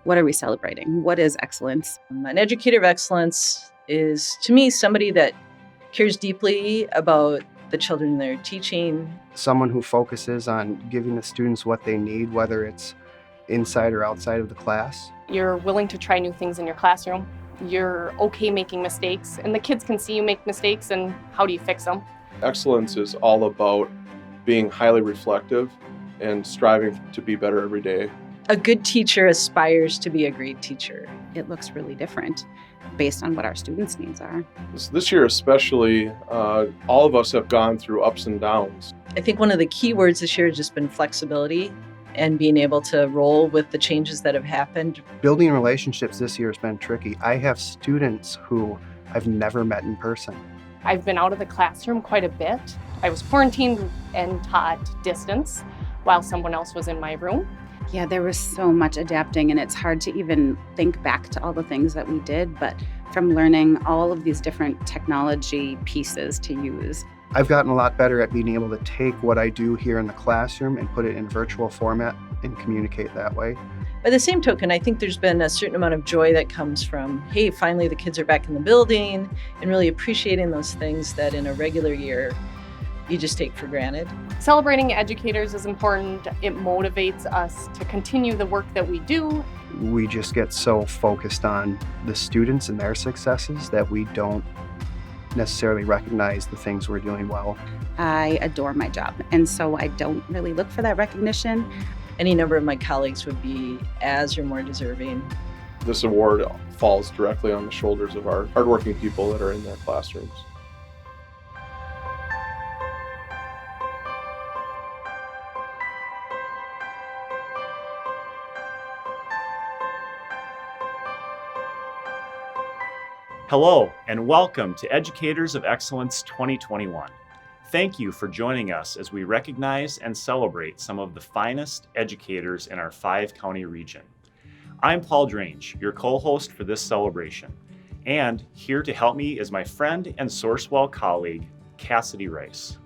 What are we celebrating? What is excellence? An educator of excellence is, to me, somebody that cares deeply about the children they're teaching. Someone who focuses on giving the students what they need, whether it's inside or outside of the class. You're willing to try new things in your classroom. You're okay making mistakes, and the kids can see you make mistakes, and how do you fix them? Excellence is all about being highly reflective and striving to be better every day. A good teacher aspires to be a great teacher. It looks really different based on what our students' needs are. This year especially, all of us have gone through ups and downs. I think one of the key words this year has just been flexibility and being able to roll with the changes that have happened. Building relationships this year has been tricky. I have students who I've never met in person. I've been out of the classroom quite a bit. I was quarantined and taught distance while someone else was in my room. Yeah, there was so much adapting, and it's hard to even think back to all the things that we did, but from learning all of these different technology pieces to use. I've gotten a lot better at being able to take what I do here in the classroom and put it in virtual format and communicate that way. By the same token, I think there's been a certain amount of joy that comes from, hey, finally the kids are back in the building, and really appreciating those things that in a regular year you just take for granted. Celebrating educators is important. It motivates us to continue the work that we do. We just get so focused on the students and their successes that we don't necessarily recognize the things we're doing well. I adore my job, and so I don't really look for that recognition. Any number of my colleagues would be as or more deserving. This award falls directly on the shoulders of our hardworking people that are in their classrooms. Hello, and welcome to Educators of Excellence 2021. Thank you for joining us as we recognize and celebrate some of the finest educators in our 5-county region. I'm Paul Drange, your co-host for this celebration, and here to help me is my friend and Sourcewell colleague, Cassidy Rice.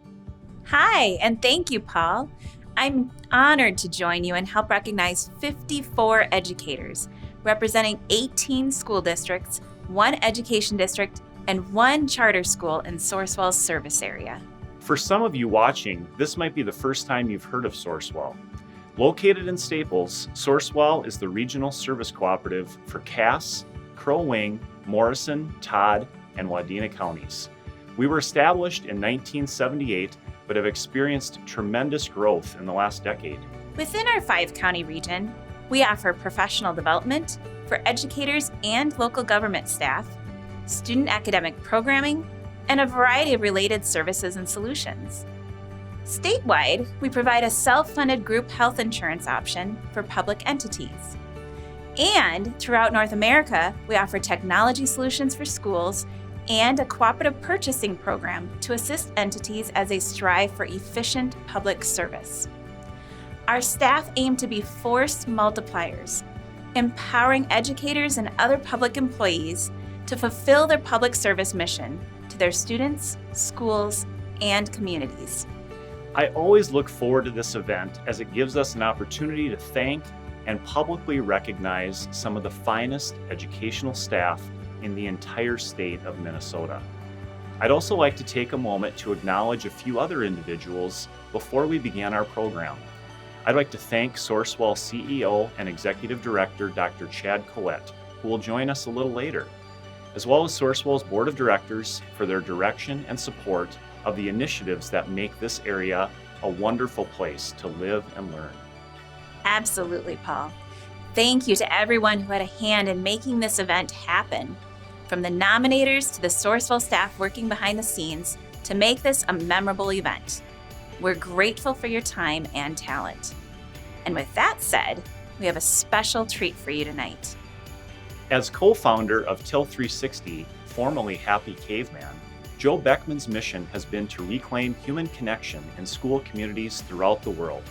Hi, and thank you, Paul. I'm honored to join you and help recognize 54 educators representing 18 school districts, 1 education district, and 1 charter school in Sourcewell's service area. For some of you watching, this might be the first time you've heard of Sourcewell. Located in Staples, Sourcewell is the regional service cooperative for Cass, Crow Wing, Morrison, Todd, and Wadena counties. We were established in 1978, but have experienced tremendous growth in the last decade. Within our 5-county region, we offer professional development for educators and local government staff, student academic programming, and a variety of related services and solutions. Statewide, we provide a self-funded group health insurance option for public entities. And throughout North America, we offer technology solutions for schools and a cooperative purchasing program to assist entities as they strive for efficient public service. Our staff aim to be force multipliers, empowering educators and other public employees to fulfill their public service mission to their students, schools, and communities. I always look forward to this event as it gives us an opportunity to thank and publicly recognize some of the finest educational staff in the entire state of Minnesota. I'd also like to take a moment to acknowledge a few other individuals before we begin our program. I'd like to thank Sourcewell CEO and Executive Director, Dr. Chad Coet, who will join us a little later, as well as Sourcewell's Board of Directors for their direction and support of the initiatives that make this area a wonderful place to live and learn. Absolutely, Paul. Thank you to everyone who had a hand in making this event happen, from the nominators to the Sourcewell staff working behind the scenes to make this a memorable event. We're grateful for your time and talent. And with that said, we have a special treat for you tonight. As co-founder of Till 360, formerly Happy Caveman, Joe Beckman's mission has been to reclaim human connection in school communities throughout the world.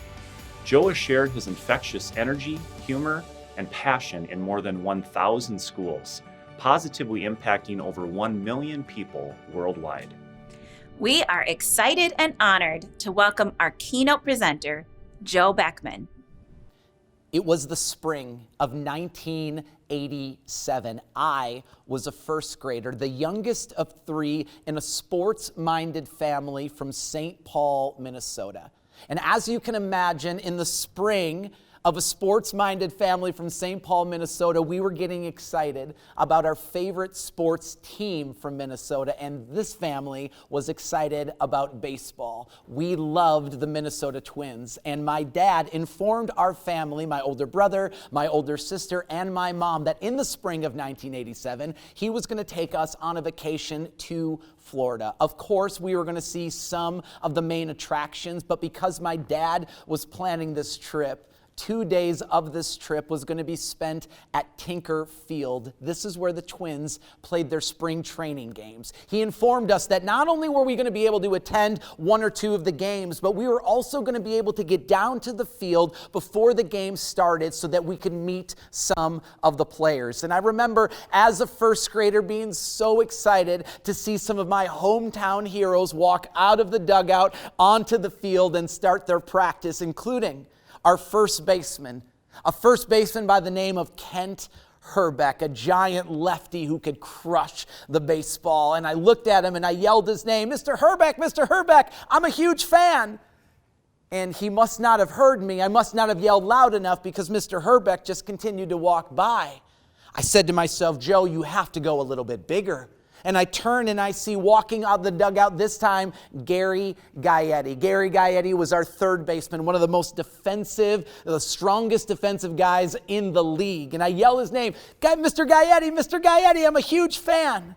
Joe has shared his infectious energy, humor, and passion in more than 1,000 schools, positively impacting over 1 million people worldwide. We are excited and honored to welcome our keynote presenter, Joe Beckman. It was the spring of 1987. I was a first grader, the youngest of three in a sports-minded family from St. Paul, Minnesota. And as you can imagine, in the spring of a sports-minded family from St. Paul, Minnesota, we were getting excited about our favorite sports team from Minnesota, and this family was excited about baseball. We loved the Minnesota Twins, and my dad informed our family, my older brother, my older sister, and my mom, that in the spring of 1987, he was going to take us on a vacation to Florida. Of course, we were going to see some of the main attractions, but because my dad was planning this trip, 2 days of this trip was going to be spent at Tinker Field. This is where the Twins played their spring training games. He informed us that not only were we going to be able to attend 1 or 2 of the games, but we were also going to be able to get down to the field before the game started so that we could meet some of the players. And I remember as a first grader being so excited to see some of my hometown heroes walk out of the dugout onto the field and start their practice, including our first baseman, a first baseman by the name of Kent Hrbek, a giant lefty who could crush the baseball. And I looked at him and I yelled his name, Mr. Hrbek, Mr. Hrbek, I'm a huge fan. And he must not have heard me. I must not have yelled loud enough because Mr. Hrbek just continued to walk by. I said to myself, Joe, you have to go a little bit bigger. And I turn and I see walking out of the dugout this time, Gary Gaetti. Gary Gaetti was our third baseman, one of the most defensive, the strongest defensive guys in the league. And I yell his name, Mr. Gaetti, I'm a huge fan.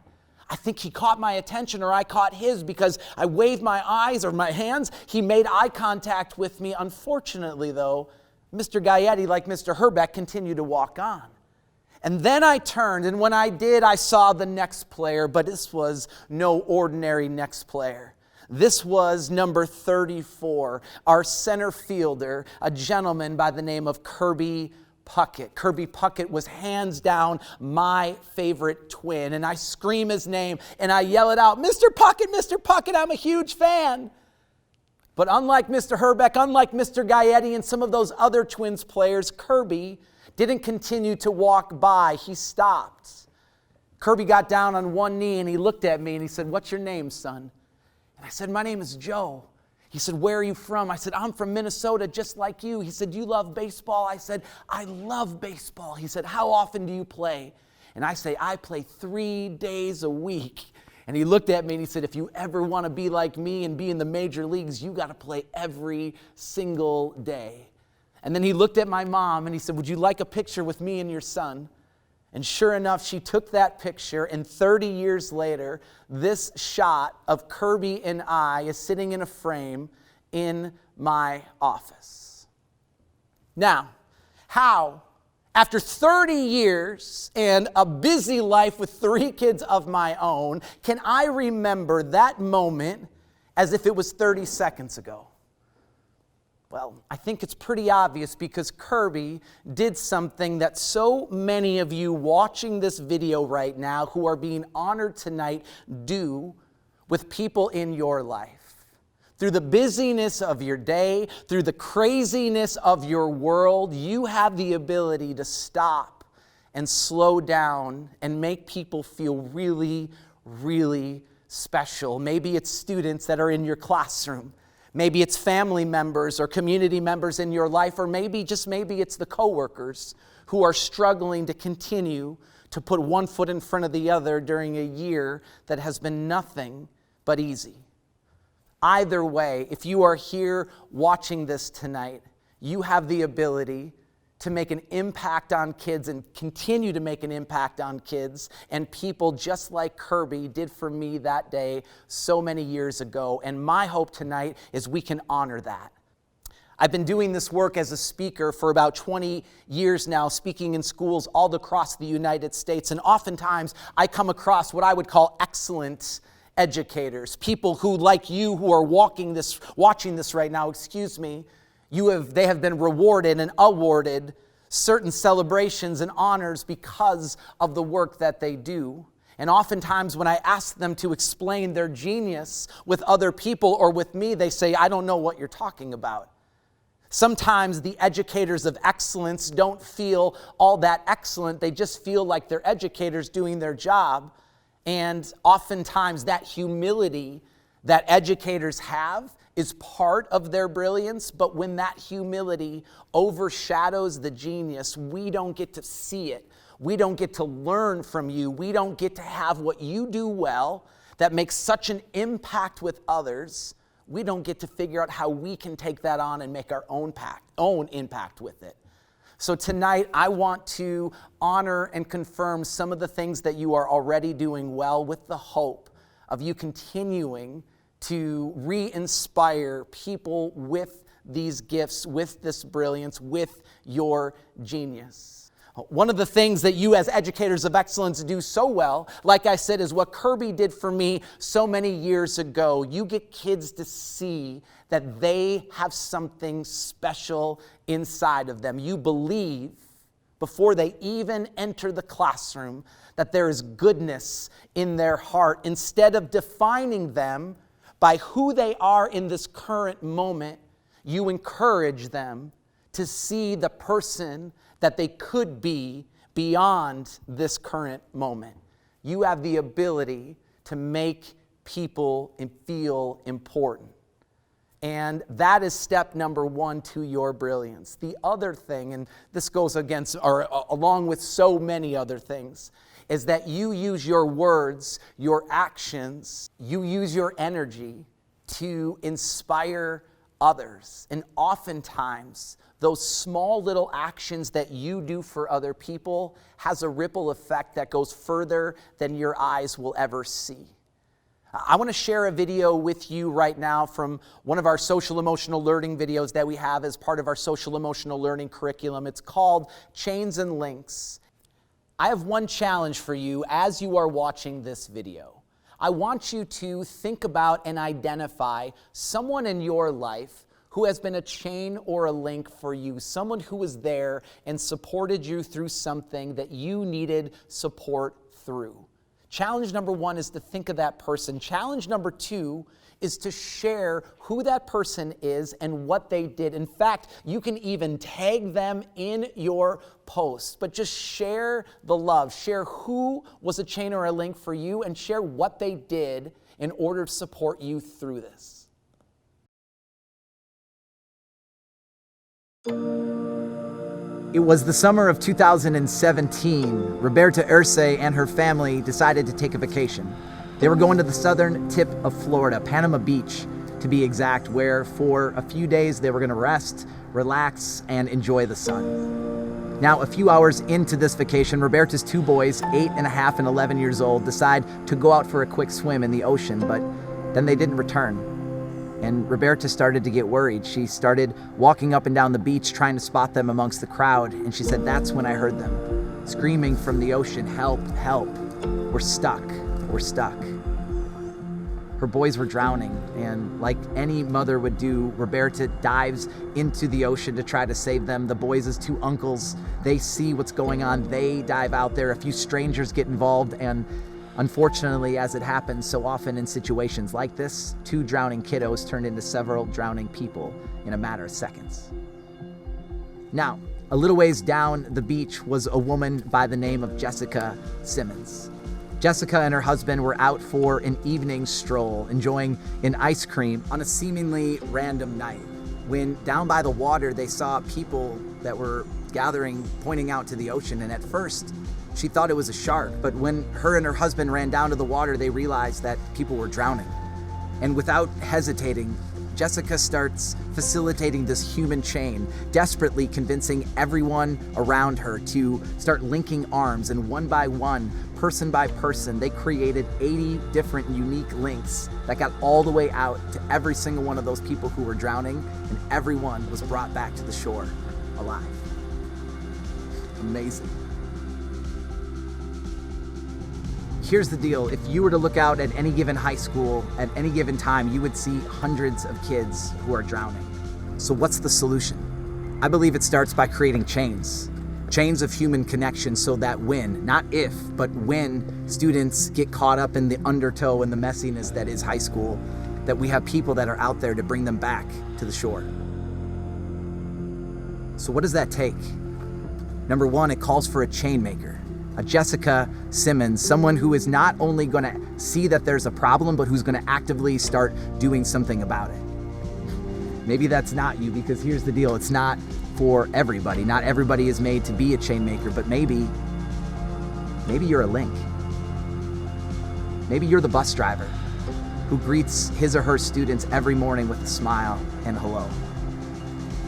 I think he caught my attention or I caught his because I waved my eyes or my hands. He made eye contact with me. Unfortunately, though, Mr. Gaetti, like Mr. Hrbek, continued to walk on. And then I turned, and when I did, I saw the next player, but this was no ordinary next player. This was number 34, our center fielder, a gentleman by the name of Kirby Puckett. Kirby Puckett was hands down my favorite Twin, and I scream his name, and I yell it out, Mr. Puckett, I'm a huge fan. But unlike Mr. Hrbek, unlike Mr. Gaetti and some of those other Twins players, Kirby didn't continue to walk by. He stopped. Kirby got down on one knee and he looked at me and he said, what's your name, son? And I said, my name is Joe. He said, where are you from? I said, I'm from Minnesota, just like you. He said, you love baseball? I said, I love baseball. He said, how often do you play? And I say, I play 3 days a week. And he looked at me and he said, if you ever want to be like me and be in the major leagues, you got to play every single day. And then he looked at my mom and he said, would you like a picture with me and your son? And sure enough, she took that picture, and 30 years later, this shot of Kirby and I is sitting in a frame in my office. Now, how, after 30 years and a busy life with 3 kids of my own, can I remember that moment as if it was 30 seconds ago? Well, I think it's pretty obvious because Kirby did something that so many of you watching this video right now who are being honored tonight do with people in your life. Through the busyness of your day, through the craziness of your world, you have the ability to stop and slow down and make people feel really, really special. Maybe it's students that are in your classroom. Maybe it's family members or community members in your life, or maybe it's the coworkers who are struggling to continue to put one foot in front of the other during a year that has been nothing but easy. Either way, if you are here watching this tonight, you have the ability to make an impact on kids and continue to make an impact on kids and people just like Kirby did for me that day so many years ago. And my hope tonight is we can honor that. I've been doing this work as a speaker for about 20 years now, speaking in schools all across the United States. And oftentimes I come across what I would call excellent educators, people who, like you, who are watching this right now, they have been rewarded and awarded certain celebrations and honors because of the work that they do. And oftentimes when I ask them to explain their genius with other people or with me, they say, I don't know what you're talking about. Sometimes the educators of excellence don't feel all that excellent. They just feel like they're educators doing their job. And oftentimes that humility that educators have is part of their brilliance. But when that humility overshadows the genius, we don't get to see it. We don't get to learn from you. We don't get to have what you do well that makes such an impact with others. We don't get to figure out how we can take that on and make our own impact with it. So tonight, I want to honor and confirm some of the things that you are already doing well, with the hope of you continuing to re-inspire people with these gifts, with this brilliance, with your genius. One of the things that you as educators of excellence do so well, like I said, is what Kirby did for me so many years ago. You get kids to see that they have something special inside of them. You believe before they even enter the classroom that there is goodness in their heart. Instead of defining them by who they are in this current moment, you encourage them to see the person that they could be beyond this current moment. You have the ability to make people feel important. And that is step number one to your brilliance. The other thing, and this goes against or along with so many other things, is that you use your words, your actions, you use your energy to inspire others. And oftentimes, those small little actions that you do for other people has a ripple effect that goes further than your eyes will ever see. I want to share a video with you right now from one of our social emotional learning videos that we have as part of our social emotional learning curriculum. It's called Chains and Links. I have one challenge for you as you are watching this video. I want you to think about and identify someone in your life who has been a chain or a link for you, someone who was there and supported you through something that you needed support through. Challenge number one is to think of that person. Challenge number two is to share who that person is and what they did. In fact, you can even tag them in your post, but just share the love. Share who was a chain or a link for you and share what they did in order to support you through this. It was the summer of 2017. Roberta Urse and her family decided to take a vacation. They were going to the southern tip of Florida, Panama Beach to be exact, where for a few days they were going to rest, relax, and enjoy the sun. Now, a few hours into this vacation, Roberta's two boys, 8.5 and 11 years old, decide to go out for a quick swim in the ocean, but then they didn't return. And Roberta started to get worried. She started walking up and down the beach trying to spot them amongst the crowd. And she said, that's when I heard them screaming from the ocean, help, help, we're stuck, we're stuck. Her boys were drowning. And like any mother would do, Roberta dives into the ocean to try to save them. The boys' two uncles, they see what's going on. They dive out there. A few strangers get involved, and unfortunately, as it happens so often in situations like this, 2 drowning kiddos turned into several drowning people in a matter of seconds. Now, a little ways down the beach was a woman by the name of Jessica Simmons. Jessica and her husband were out for an evening stroll, enjoying an ice cream on a seemingly random night, when down by the water they saw people that were gathering, pointing out to the ocean, and at first, she thought it was a shark, but when her and her husband ran down to the water, they realized that people were drowning. And without hesitating, Jessica starts facilitating this human chain, desperately convincing everyone around her to start linking arms, and one by one, person by person, they created 80 different unique links that got all the way out to every single one of those people who were drowning, and everyone was brought back to the shore alive. Amazing. Here's the deal. If you were to look out at any given high school at any given time, you would see hundreds of kids who are drowning. So what's the solution? I believe it starts by creating chains of human connection, so that when, not if, but when students get caught up in the undertow and the messiness that is high school, that we have people that are out there to bring them back to the shore. So what does that take? Number one, it calls for a chain maker, a Jessica Simmons, someone who is not only going to see that there's a problem, but who's going to actively start doing something about it. Maybe that's not you, because here's the deal. It's not for everybody. Not everybody is made to be a chain maker, but maybe you're a link. Maybe you're the bus driver who greets his or her students every morning with a smile and hello.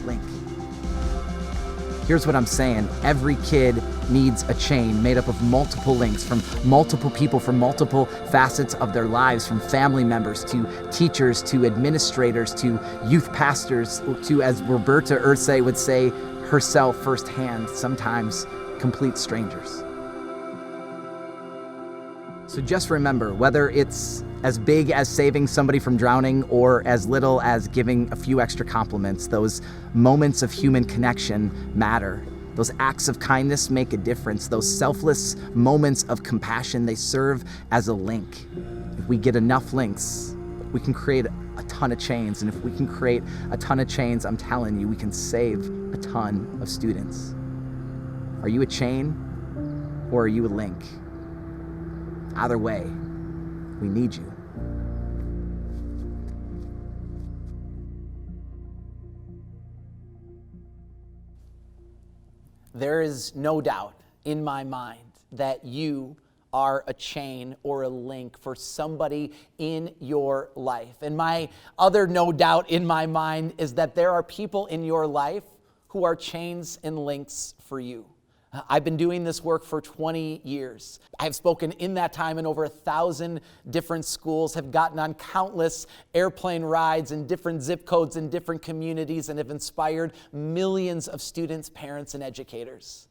Link. Here's what I'm saying. Every kid needs a chain made up of multiple links from multiple people, from multiple facets of their lives, from family members to teachers to administrators to youth pastors to, as Roberta Ursay would say herself firsthand, sometimes complete strangers. So just remember, whether it's as big as saving somebody from drowning or as little as giving a few extra compliments, those moments of human connection matter. Those acts of kindness make a difference. Those selfless moments of compassion, they serve as a link. If we get enough links, we can create a ton of chains. And if we can create a ton of chains, I'm telling you, we can save a ton of students. Are you a chain or are you a link? Either way, we need you. There is no doubt in my mind that you are a chain or a link for somebody in your life. And my other no doubt in my mind is that there are people in your life who are chains and links for you. I've been doing this work for 20 years. I've spoken in that time in over 1,000 different schools, have gotten on countless airplane rides in different zip codes in different communities, and have inspired millions of students, parents, and educators.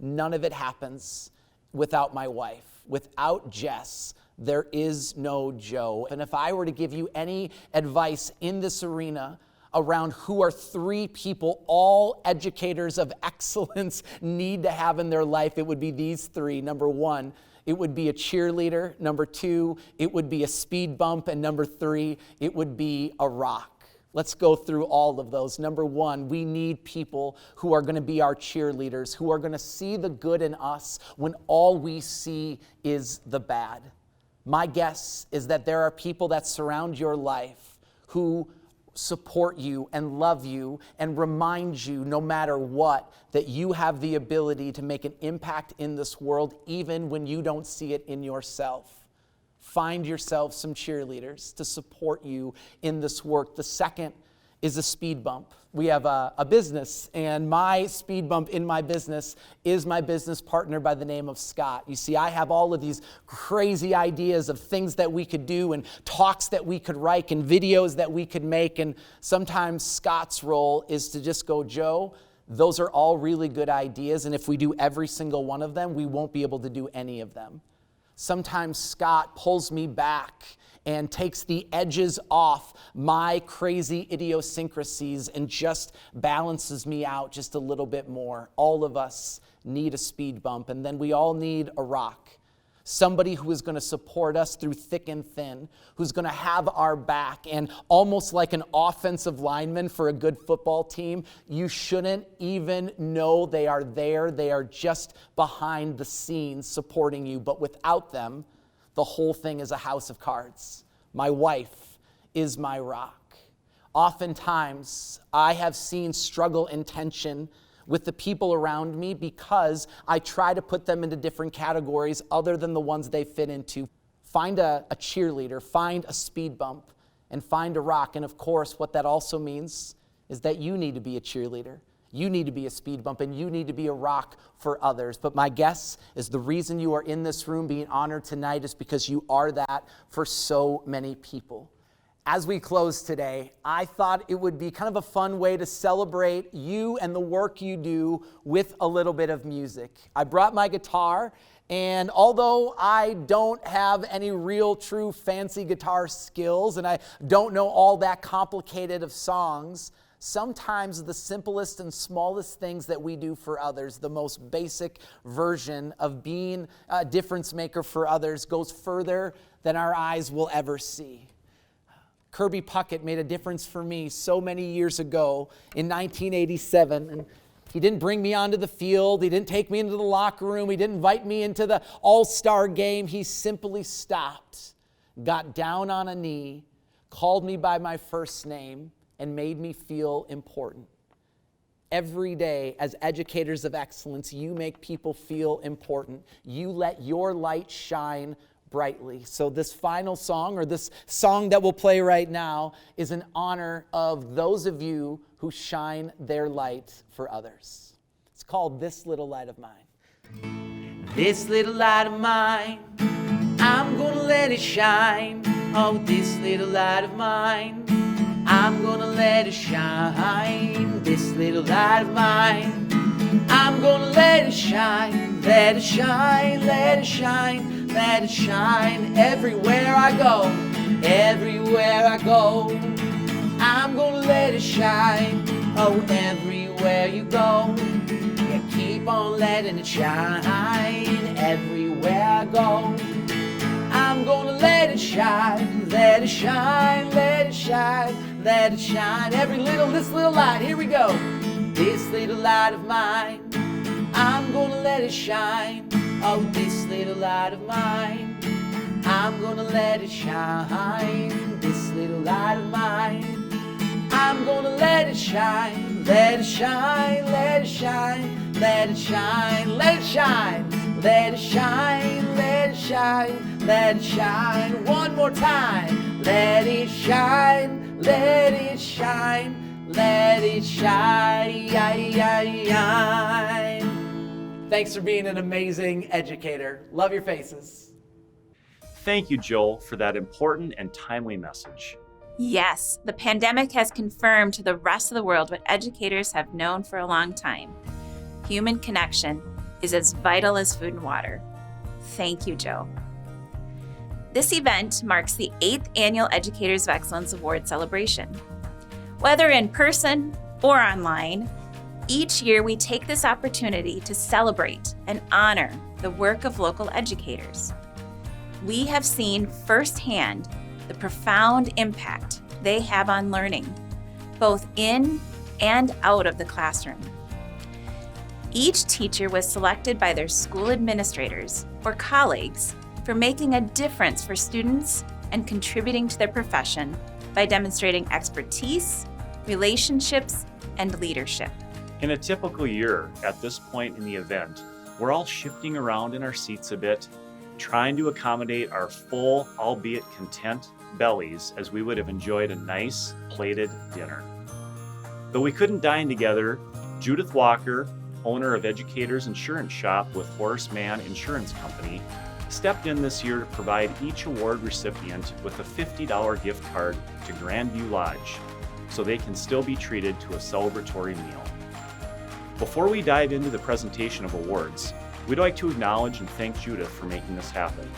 None of it happens without my wife. Without Jess, there is no Joe. And if I were to give you any advice in this arena around who are 3 people all educators of excellence need to have in their life, it would be these 3. Number 1, it would be a cheerleader. Number 2, it would be a speed bump. And number 3, it would be a rock. Let's go through all of those. Number 1, we need people who are going to be our cheerleaders, who are going to see the good in us when all we see is the bad. My guess is that there are people that surround your life who support you and love you and remind you, no matter what, that you have the ability to make an impact in this world even when you don't see it in yourself. Find yourself some cheerleaders to support you in this work. The second is a speed bump. We have a business, and my speed bump in my business is my business partner by the name of Scott. You see, I have all of these crazy ideas of things that we could do and talks that we could write and videos that we could make, and sometimes Scott's role is to just go, Joe, those are all really good ideas, and if we do every single one of them, we won't be able to do any of them. Sometimes Scott pulls me back and takes the edges off my crazy idiosyncrasies and just balances me out just a little bit more. All of us need a speed bump, and then we all need a rock. Somebody who is going to support us through thick and thin, who's going to have our back, and almost like an offensive lineman for a good football team, you shouldn't even know they are there. They are just behind the scenes supporting you, but without them, the whole thing is a house of cards. My wife is my rock. Oftentimes, I have seen struggle and tension with the people around me because I try to put them into different categories other than the ones they fit into. Find a cheerleader, find a speed bump, and find a rock. And of course, what that also means is that you need to be a cheerleader. You need to be a speed bump, and you need to be a rock for others. But my guess is the reason you are in this room being honored tonight is because you are that for so many people. As we close today, I thought it would be kind of a fun way to celebrate you and the work you do with a little bit of music. I brought my guitar, and although I don't have any real true fancy guitar skills, and I don't know all that complicated of songs, sometimes the simplest and smallest things that we do for others, the most basic version of being a difference maker for others, goes further than our eyes will ever see. Kirby Puckett made a difference for me so many years ago in 1987. And He didn't bring me onto the field. He didn't take me into the locker room. He didn't invite me into the all-star game. He simply stopped, got down on a knee, called me by my first name, and made me feel important. Every day, as educators of excellence, you make people feel important. You let your light shine brightly. So this final song, or this song that we'll play right now, is in honor of those of you who shine their light for others. It's called This Little Light of Mine. This little light of mine, I'm gonna let it shine. Oh, this little light of mine, I'm gonna let it shine. This little light of mine, I'm gonna let it shine. Let it shine, let it shine. Let it shine everywhere I go, everywhere I go. I'm gonna let it shine, oh, everywhere you go. Yeah, keep on letting it shine everywhere I go. I'm gonna let it shine, let it shine, let it shine, let it shine. This little light, here we go. This little light of mine, I'm gonna let it shine. Oh, this little light of mine, I'm gonna let it shine. This little light of mine, I'm gonna let it shine. Let it shine, let it shine, let it shine, let it shine, let it shine, let it shine, let it shine. One more time. Let it shine, let it shine, let it shine. Thanks for being an amazing educator. Love your faces. Thank you, Jill, for that important and timely message. Yes, the pandemic has confirmed to the rest of the world what educators have known for a long time. Human connection is as vital as food and water. Thank you, Jill. This event marks the 8th annual Educators of Excellence Award celebration. Whether in person or online, each year we take this opportunity to celebrate and honor the work of local educators. We have seen firsthand the profound impact they have on learning, both in and out of the classroom. Each teacher was selected by their school administrators or colleagues for making a difference for students and contributing to their profession by demonstrating expertise, relationships, and leadership. In a typical year, at this point in the event, we're all shifting around in our seats a bit, trying to accommodate our full, albeit content, bellies as we would have enjoyed a nice, plated dinner. Though we couldn't dine together, Judith Walker, owner of Educators Insurance Shop with Horace Mann Insurance Company, stepped in this year to provide each award recipient with a $50 gift card to Grandview Lodge, so they can still be treated to a celebratory meal. Before we dive into the presentation of awards, we'd like to acknowledge and thank Judith for making this happen.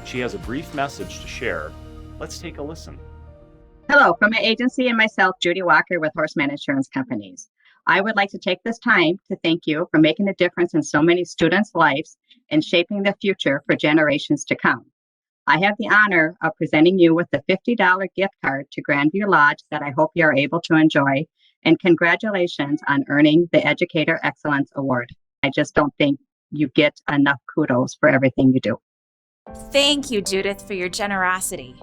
She has a brief message to share. Let's take a listen. Hello, from my agency and myself, Judy Walker with Horace Mann Insurance Companies. I would like to take this time to thank you for making a difference in so many students' lives and shaping the future for generations to come. I have the honor of presenting you with the $50 gift card to Grandview Lodge that I hope you are able to enjoy, and congratulations on earning the Educator Excellence Award. I just don't think you get enough kudos for everything you do. Thank you, Judith, for your generosity.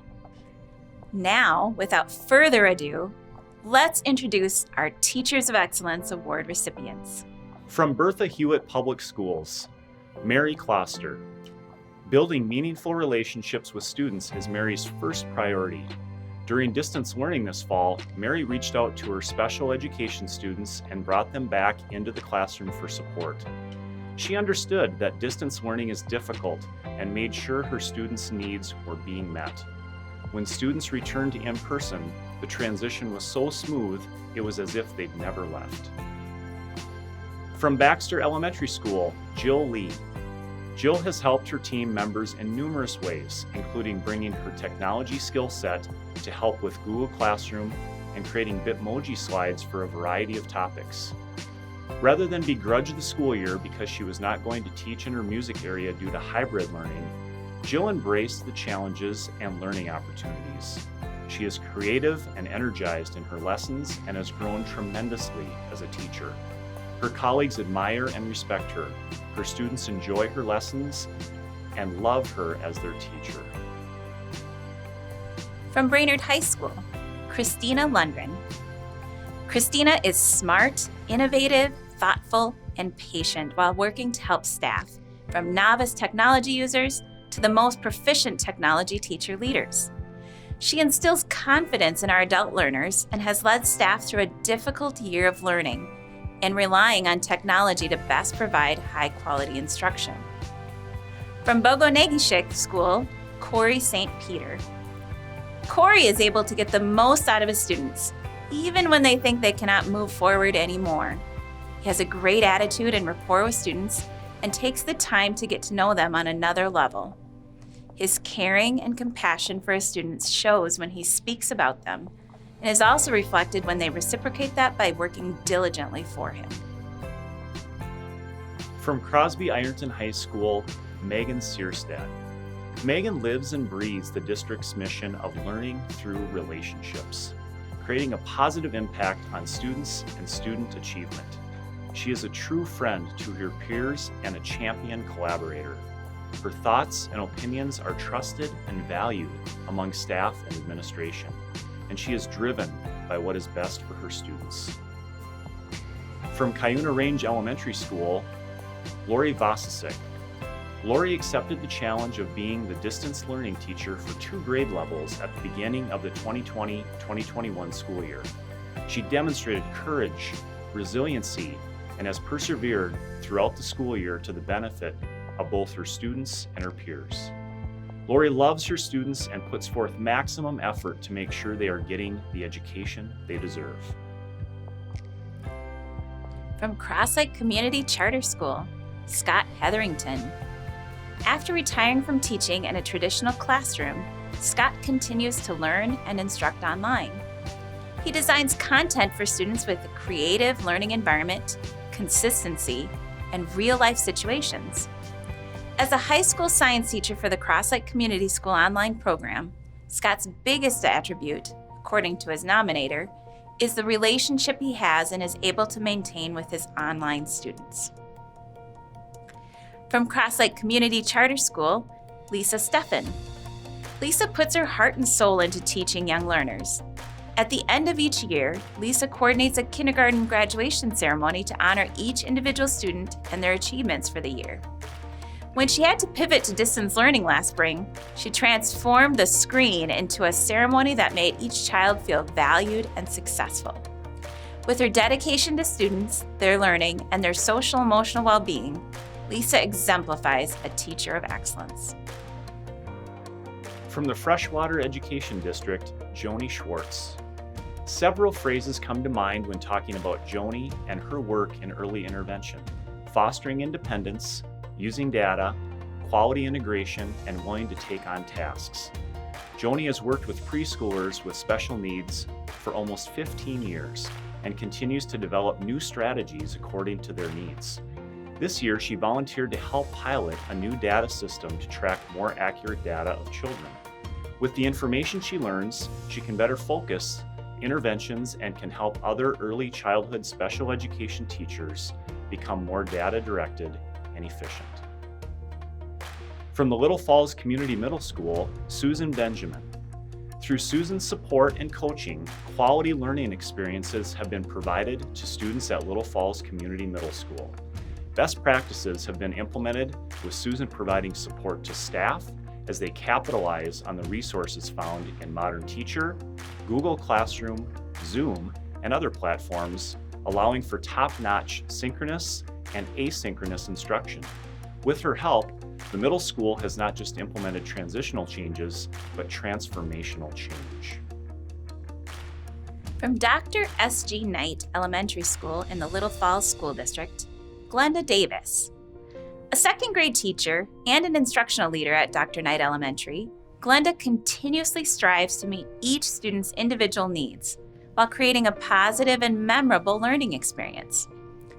Now, without further ado, let's introduce our Teachers of Excellence Award recipients. From Bertha Hewitt Public Schools, Mary Kloster. Building meaningful relationships with students is Mary's first priority. During distance learning this fall, Mary reached out to her special education students and brought them back into the classroom for support. She understood that distance learning is difficult and made sure her students' needs were being met. When students returned to in-person, the transition was so smooth, it was as if they'd never left. From Baxter Elementary School, Jill Lee. Jill has helped her team members in numerous ways, including bringing her technology skill set to help with Google Classroom and creating Bitmoji slides for a variety of topics. Rather than begrudge the school year because she was not going to teach in her music area due to hybrid learning, Jill embraced the challenges and learning opportunities. She is creative and energized in her lessons and has grown tremendously as a teacher. Her colleagues admire and respect her. Her students enjoy her lessons and love her as their teacher. From Brainerd High School, Christina Lundgren. Christina is smart, innovative, thoughtful, and patient while working to help staff, from novice technology users to the most proficient technology teacher leaders. She instills confidence in our adult learners and has led staff through a difficult year of learning and relying on technology to best provide high-quality instruction. From Bogonegishik School, Corey St. Peter. Corey is able to get the most out of his students, even when they think they cannot move forward anymore. He has a great attitude and rapport with students and takes the time to get to know them on another level. His caring and compassion for his students shows when he speaks about them and is also reflected when they reciprocate that by working diligently for him. From Crosby Ironton High School, Megan Searstad. Megan lives and breathes the district's mission of learning through relationships, creating a positive impact on students and student achievement. She is a true friend to her peers and a champion collaborator. Her thoughts and opinions are trusted and valued among staff and administration, and she is driven by what is best for her students. From Cuyuna Range Elementary School, Lori Vasicek. Lori accepted the challenge of being the distance learning teacher for 2 grade levels at the beginning of the 2020-2021 school year. She demonstrated courage, resiliency, and has persevered throughout the school year to the benefit of both her students and her peers. Lori loves her students and puts forth maximum effort to make sure they are getting the education they deserve. From Crosslake Community Charter School, Scott Hetherington. After retiring from teaching in a traditional classroom, Scott continues to learn and instruct online. He designs content for students with a creative learning environment, consistency, and real-life situations. As a high school science teacher for the Crosslake Community School online program, Scott's biggest attribute, according to his nominator, is the relationship he has and is able to maintain with his online students. From Crosslake Community Charter School, Lisa Steffen. Lisa puts her heart and soul into teaching young learners. At the end of each year, Lisa coordinates a kindergarten graduation ceremony to honor each individual student and their achievements for the year. When she had to pivot to distance learning last spring, she transformed the screen into a ceremony that made each child feel valued and successful. With her dedication to students, their learning, and their social and emotional well-being, Lisa exemplifies a teacher of excellence. From the Freshwater Education District, Joni Schwartz. Several phrases come to mind when talking about Joni and her work in early intervention: fostering independence, using data, quality integration, and willing to take on tasks. Joni has worked with preschoolers with special needs for almost 15 years and continues to develop new strategies according to their needs. This year, she volunteered to help pilot a new data system to track more accurate data of children. With the information she learns, she can better focus interventions and can help other early childhood special education teachers become more data-directed and efficient. From the Little Falls Community Middle School, Susan Benjamin. Through Susan's support and coaching, quality learning experiences have been provided to students at Little Falls Community Middle School. Best practices have been implemented, with Susan providing support to staff as they capitalize on the resources found in Modern Teacher, Google Classroom, Zoom, and other platforms, allowing for top-notch synchronous and asynchronous instruction. With her help, the middle school has not just implemented transitional changes, but transformational change. From Dr. S.G. Knight Elementary School in the Little Falls School District, Glenda Davis. A second grade teacher and an instructional leader at Dr. Knight Elementary, Glenda continuously strives to meet each student's individual needs while creating a positive and memorable learning experience.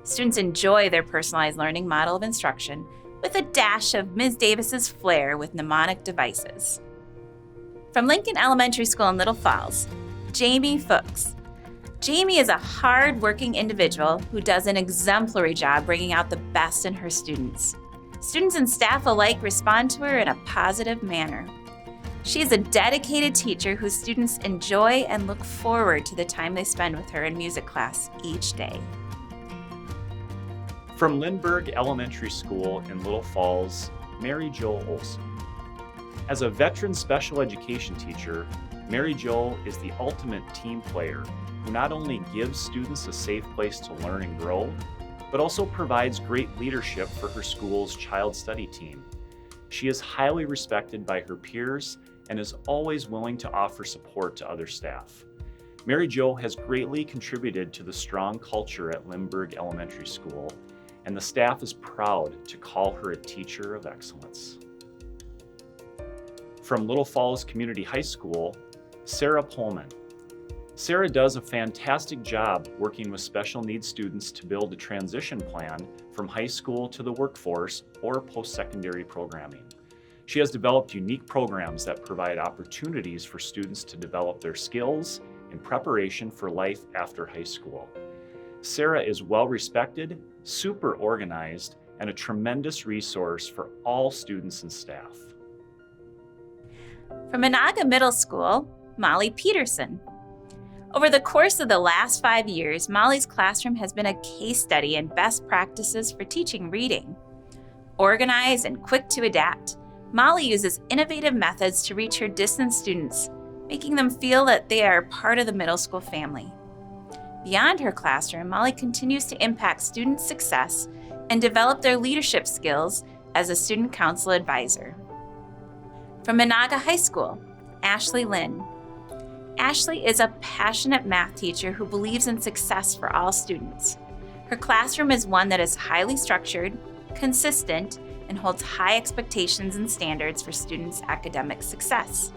Students enjoy their personalized learning model of instruction with a dash of Ms. Davis's flair with mnemonic devices. From Lincoln Elementary School in Little Falls, Jamie Fuchs. Jamie is a hard-working individual who does an exemplary job bringing out the best in her students. Students and staff alike respond to her in a positive manner. She is a dedicated teacher whose students enjoy and look forward to the time they spend with her in music class each day. From Lindbergh Elementary School in Little Falls, Mary Jo Olson. As a veteran special education teacher, Mary Jo is the ultimate team player who not only gives students a safe place to learn and grow, but also provides great leadership for her school's child study team. She is highly respected by her peers and is always willing to offer support to other staff. Mary Jo has greatly contributed to the strong culture at Lindbergh Elementary School, and the staff is proud to call her a teacher of excellence. From Little Falls Community High School, Sarah Pullman. Sarah does a fantastic job working with special needs students to build a transition plan from high school to the workforce or post-secondary programming. She has developed unique programs that provide opportunities for students to develop their skills in preparation for life after high school. Sarah is well respected, super organized, and a tremendous resource for all students and staff. From Monaga Middle School, Molly Peterson. Over the course of the last 5 years, Molly's classroom has been a case study in best practices for teaching reading. Organized and quick to adapt, Molly uses innovative methods to reach her distant students, making them feel that they are part of the middle school family. Beyond her classroom, Molly continues to impact student success and develop their leadership skills as a student council advisor. From Monaga High School, Ashley Lynn. Ashley is a passionate math teacher who believes in success for all students. Her classroom is one that is highly structured, consistent, and holds high expectations and standards for students' academic success.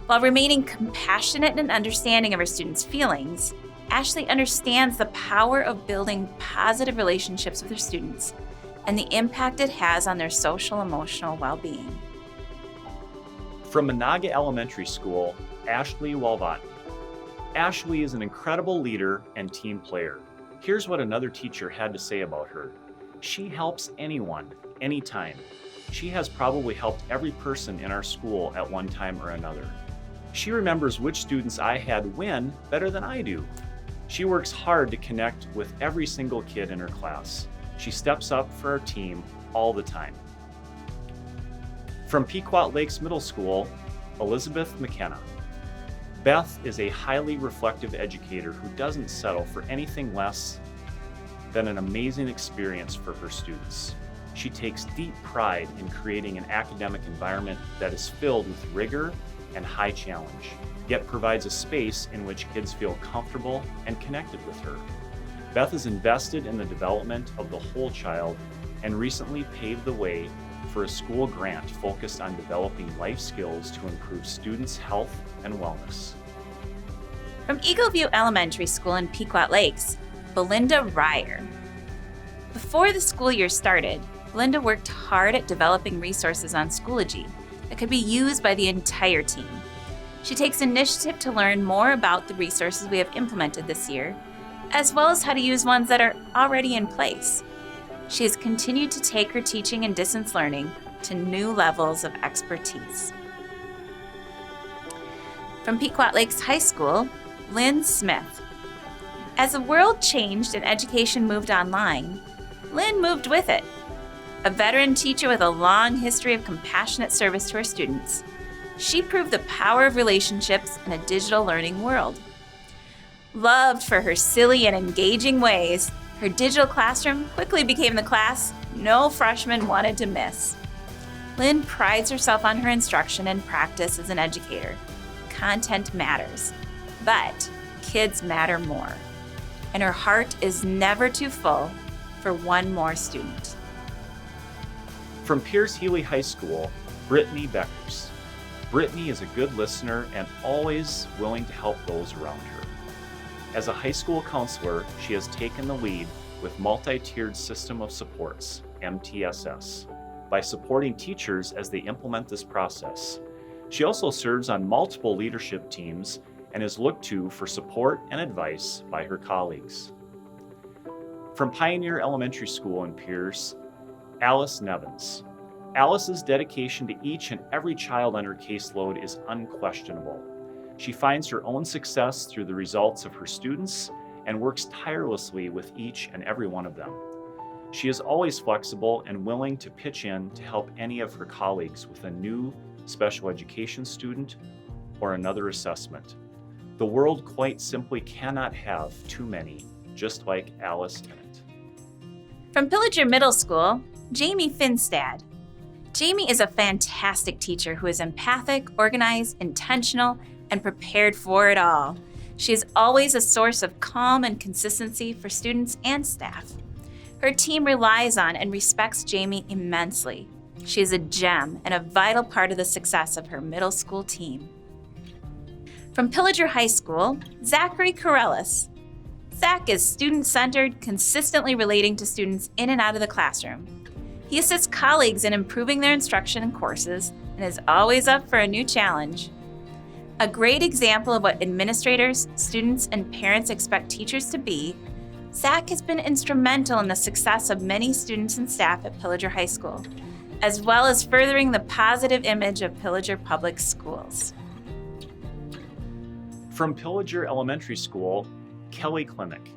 While remaining compassionate and understanding of her students' feelings, Ashley understands the power of building positive relationships with her students and the impact it has on their social-emotional well-being. From Monaga Elementary School, Ashley Walvatni. Ashley is an incredible leader and team player. Here's what another teacher had to say about her. She helps anyone, anytime. She has probably helped every person in our school at one time or another. She remembers which students I had when better than I do. She works hard to connect with every single kid in her class. She steps up for our team all the time. From Pequot Lakes Middle School, Elizabeth McKenna. Beth is a highly reflective educator who doesn't settle for anything less than an amazing experience for her students. She takes deep pride in creating an academic environment that is filled with rigor and high challenge, yet provides a space in which kids feel comfortable and connected with her. Beth is invested in the development of the whole child and recently paved the way for a school grant focused on developing life skills to improve students' health and wellness. From Eagle View Elementary School in Pequot Lakes, Belinda Ryer. Before the school year started, Belinda worked hard at developing resources on Schoology that could be used by the entire team. She takes initiative to learn more about the resources we have implemented this year, as well as how to use ones that are already in place. She has continued to take her teaching and distance learning to new levels of expertise. From Pequot Lakes High School, Lynn Smith. As the world changed and education moved online, Lynn moved with it. A veteran teacher with a long history of compassionate service to her students, she proved the power of relationships in a digital learning world. Loved for her silly and engaging ways, her digital classroom quickly became the class no freshman wanted to miss. Lynn prides herself on her instruction and practice as an educator. Content matters, but kids matter more. And her heart is never too full for one more student. From Pierce Healy High School, Brittany Beckers. Brittany is a good listener and always willing to help those around her. As a high school counselor, she has taken the lead with Multi-Tiered System of Supports, MTSS, by supporting teachers as they implement this process. She also serves on multiple leadership teams and is looked to for support and advice by her colleagues. From Pioneer Elementary School in Pierce, Alice Nevins. Alice's dedication to each and every child on her caseload is unquestionable. She finds her own success through the results of her students and works tirelessly with each and every one of them. She is always flexible and willing to pitch in to help any of her colleagues with a new special education student or another assessment. The world quite simply cannot have too many, just like Alice in it. From Pillager Middle School, Jamie Finstad. Jamie is a fantastic teacher who is empathic, organized, intentional, and prepared for it all. She is always a source of calm and consistency for students and staff. Her team relies on and respects Jamie immensely. She is a gem and a vital part of the success of her middle school team. From Pillager High School, Zachary Corellis. Zach is student-centered, consistently relating to students in and out of the classroom. He assists colleagues in improving their instruction and courses and is always up for a new challenge. A great example of what administrators, students, and parents expect teachers to be, Zach has been instrumental in the success of many students and staff at Pillager High School, as well as furthering the positive image of Pillager Public Schools. From Pillager Elementary School, Kelly Klimick.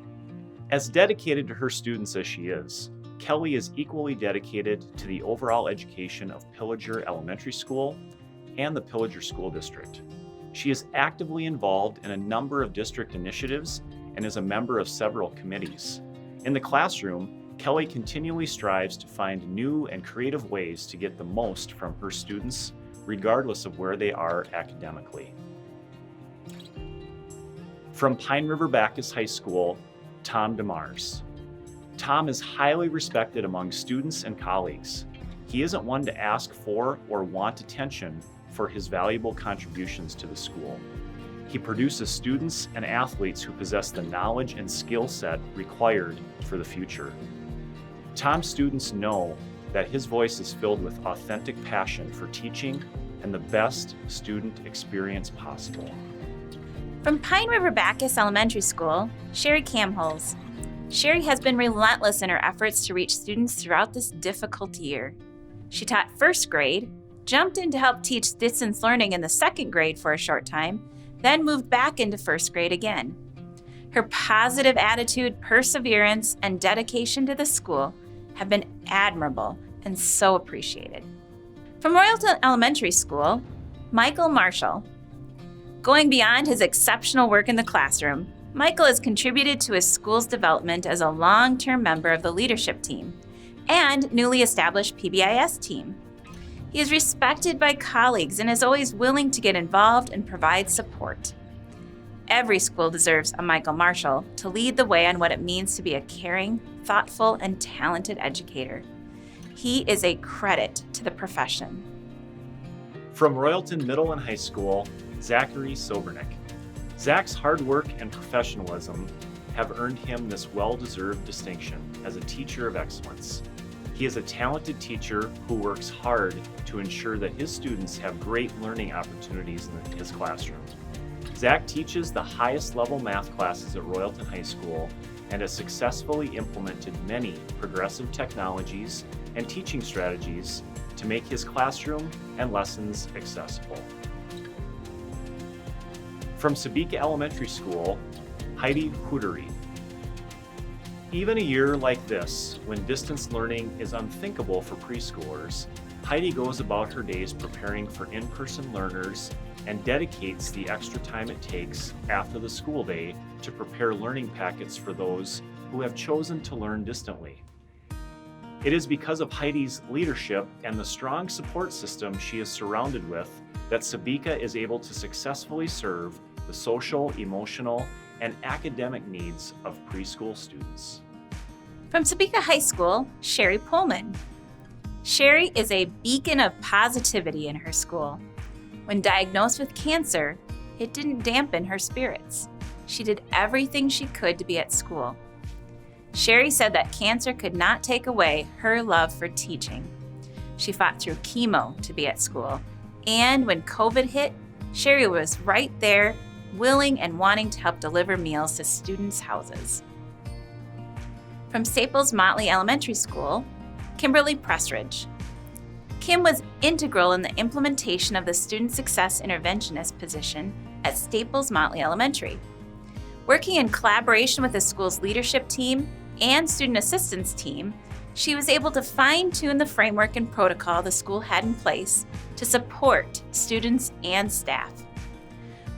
As dedicated to her students as she is, Kelly is equally dedicated to the overall education of Pillager Elementary School and the Pillager School District. She is actively involved in a number of district initiatives and is a member of several committees. In the classroom, Kelly continually strives to find new and creative ways to get the most from her students, regardless of where they are academically. From Pine River Bacchus High School, Tom DeMars. Tom is highly respected among students and colleagues. He isn't one to ask for or want attention for his valuable contributions to the school. He produces students and athletes who possess the knowledge and skill set required for the future. Tom's students know that his voice is filled with authentic passion for teaching and the best student experience possible. From Pine River Bacchus Elementary School, Sherry Camholes. Sherry has been relentless in her efforts to reach students throughout this difficult year. She taught first grade, jumped in to help teach distance learning in the second grade for a short time, then moved back into first grade again. Her positive attitude, perseverance, and dedication to the school have been admirable and so appreciated. From Royalton Elementary School, Michael Marshall. Going beyond his exceptional work in the classroom, Michael has contributed to his school's development as a long-term member of the leadership team and newly established PBIS team. He is respected by colleagues and is always willing to get involved and provide support. Every school deserves a Michael Marshall to lead the way on what it means to be a caring, thoughtful, and talented educator. He is a credit to the profession. From Royalton Middle and High School, Zachary Sobernick. Zach's hard work and professionalism have earned him this well-deserved distinction as a teacher of excellence. He is a talented teacher who works hard to ensure that his students have great learning opportunities in his classroom. Zach teaches the highest level math classes at Royalton High School and has successfully implemented many progressive technologies and teaching strategies to make his classroom and lessons accessible. From Sabika Elementary School, Heidi Hootery. Even a year like this, when distance learning is unthinkable for preschoolers, Heidi goes about her days preparing for in-person learners and dedicates the extra time it takes after the school day to prepare learning packets for those who have chosen to learn distantly. It is because of Heidi's leadership and the strong support system she is surrounded with that Sabika is able to successfully serve the social, emotional, and academic needs of preschool students. From Sabika High School, Sherry Pullman. Sherry is a beacon of positivity in her school. When diagnosed with cancer, it didn't dampen her spirits. She did everything she could to be at school. Sherry said that cancer could not take away her love for teaching. She fought through chemo to be at school, and when COVID hit, Sherry was right there willing and wanting to help deliver meals to students' houses. From Staples Motley Elementary School, Kimberly Pressridge. Kim was integral in the implementation of the Student Success Interventionist position at Staples Motley Elementary. Working in collaboration with the school's leadership team and student assistance team, she was able to fine-tune the framework and protocol the school had in place to support students and staff.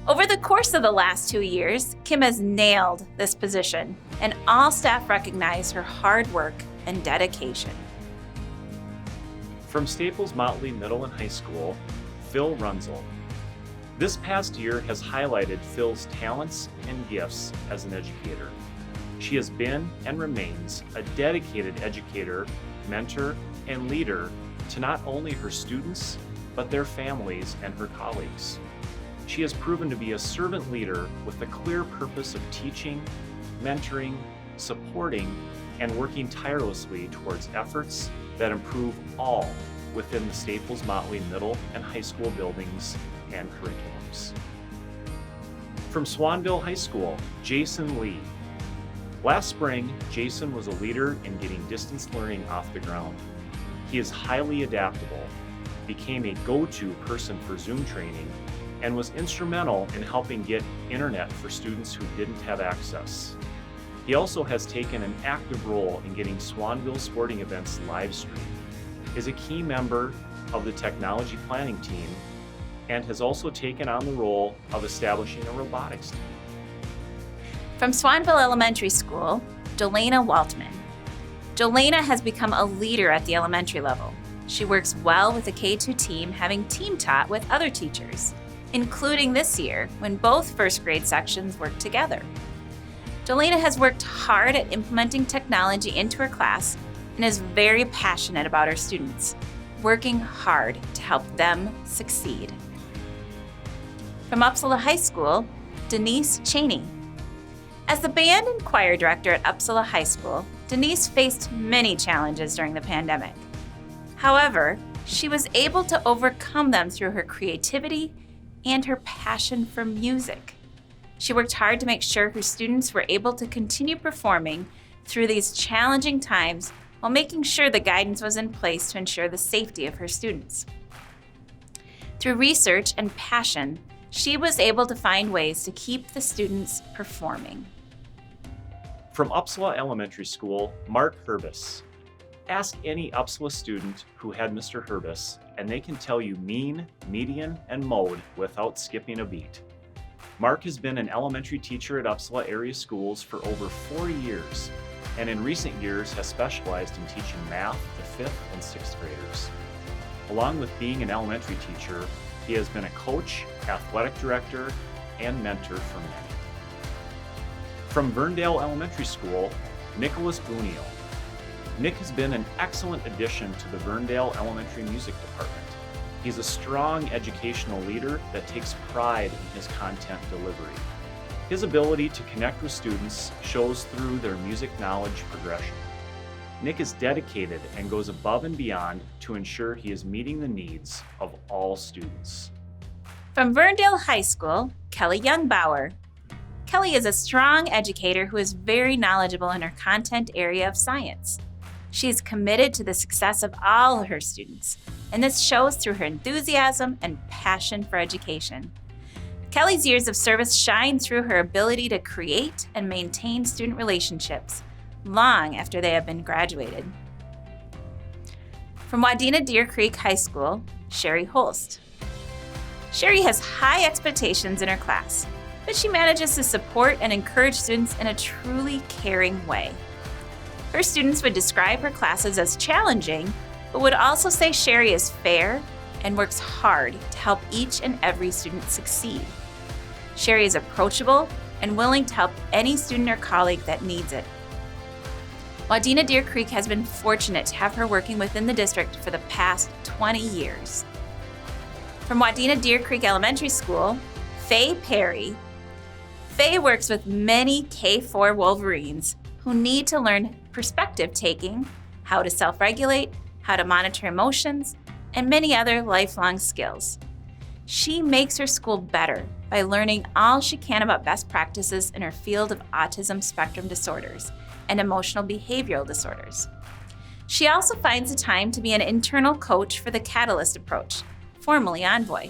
Over the course of the last 2 years, Kim has nailed this position, and all staff recognize her hard work and dedication. From Staples Motley Middle and High School, Phil Runzel. This past year has highlighted Phil's talents and gifts as an educator. She has been and remains a dedicated educator, mentor, and leader to not only her students, but their families and her colleagues. She has proven to be a servant leader with the clear purpose of teaching, mentoring, supporting, and working tirelessly towards efforts that improve all within the Staples Motley Middle and High School buildings and curriculums. From Swanville High School, Jason Lee. Last spring, Jason was a leader in getting distance learning off the ground. He is highly adaptable, became a go-to person for Zoom training, and was instrumental in helping get internet for students who didn't have access. He also has taken an active role in getting Swanville sporting events live streamed, is a key member of the technology planning team, and has also taken on the role of establishing a robotics team. From Swanville Elementary School, Jolena Waltman. Jolena has become a leader at the elementary level. She works well with the K-2 team, having team taught with other teachers, including this year when both first grade sections work together. Jolena has worked hard at implementing technology into her class and is very passionate about her students, working hard to help them succeed. From Uppsala High School, Denise Cheney. As the band and choir director at Uppsala High School, Denise faced many challenges during the pandemic. However, she was able to overcome them through her creativity and her passion for music. She worked hard to make sure her students were able to continue performing through these challenging times while making sure the guidance was in place to ensure the safety of her students. Through research and passion, she was able to find ways to keep the students performing. From Uppsala Elementary School, Mark Herbis. Ask any Uppsala student who had Mr. Herbis, and they can tell you mean, median, and mode without skipping a beat. Mark has been an elementary teacher at Uppsala area schools for over 40 years, and in recent years has specialized in teaching math to 5th and 6th graders. Along with being an elementary teacher, he has been a coach, athletic director, and mentor for many. From Verndale Elementary School, Nicholas Bunio. Nick has been an excellent addition to the Verndale Elementary Music Department. He's a strong educational leader that takes pride in his content delivery. His ability to connect with students shows through their music knowledge progression. Nick is dedicated and goes above and beyond to ensure he is meeting the needs of all students. From Verndale High School, Kelly Youngbauer. Kelly is a strong educator who is very knowledgeable in her content area of science. She is committed to the success of all her students, and this shows through her enthusiasm and passion for education. Kelly's years of service shine through her ability to create and maintain student relationships long after they have been graduated. From Wadena Deer Creek High School, Sherry Holst. Sherry has high expectations in her class, but she manages to support and encourage students in a truly caring way. Her students would describe her classes as challenging, but would also say Sherry is fair and works hard to help each and every student succeed. Sherry is approachable and willing to help any student or colleague that needs it. Wadena Deer Creek has been fortunate to have her working within the district for the past 20 years. From Wadena Deer Creek Elementary School, Faye Perry. Faye works with many K-4 Wolverines who need to learn perspective taking, how to self-regulate, how to monitor emotions, and many other lifelong skills. She makes her school better by learning all she can about best practices in her field of autism spectrum disorders and emotional behavioral disorders. She also finds the time to be an internal coach for the Catalyst approach, formerly Envoy,